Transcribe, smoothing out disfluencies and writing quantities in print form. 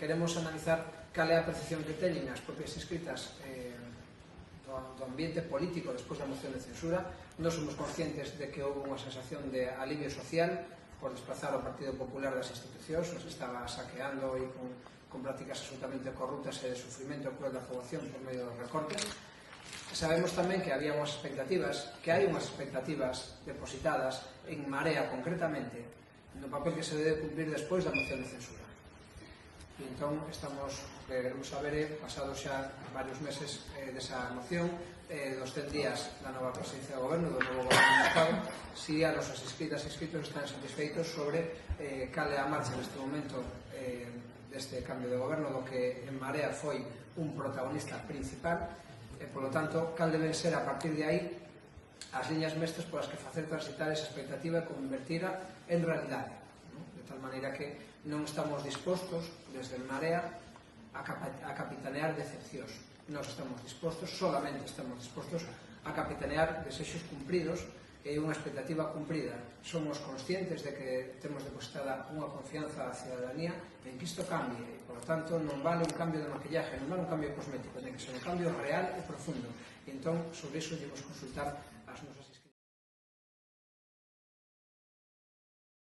queremos analizar cal é a percepción que teñen as propias inscritas do ambiente político despois da moción de censura. Nós somos conscientes de que houve unha sensación de alivio social por desplazar o Partido Popular das institucións, nos estaba saqueando e con prácticas absolutamente corruptas e de sufrimento cruel da poboación por medio dos recortes. Sabemos tamén que había unhas expectativas, que hai unhas expectativas depositadas en Marea concretamente no papel que se debe cumprir despois da moción de censura. E entón queremos saber, pasados xa varios meses desa moción, dos 100 días da nova presidencia do goberno, do novo goberno do Estado, si a nosos inscritas e inscritos están satisfeitos sobre cal é a marcha neste momento deste cambio de goberno, do que en Marea foi un protagonista principal, e, polo tanto, cal deben ser a partir de aí as liñas mestras polas que facer transitar esa expectativa e convertira en realidade, de tal maneira que non estamos dispostos, desde Marea, a capitanear decepcións. Nós estamos dispostos, solamente estamos dispostos a capitanear desexos cumpridos e unha expectativa cumprida. Somos conscientes de que temos depositada unha confianza á cidadanía en que isto cambie, e, por lo tanto, non vale un cambio de maquillaje, non vale un cambio cosmético, ten que ser un cambio real e profundo. E entón, sobre iso, debemos consultar as nosas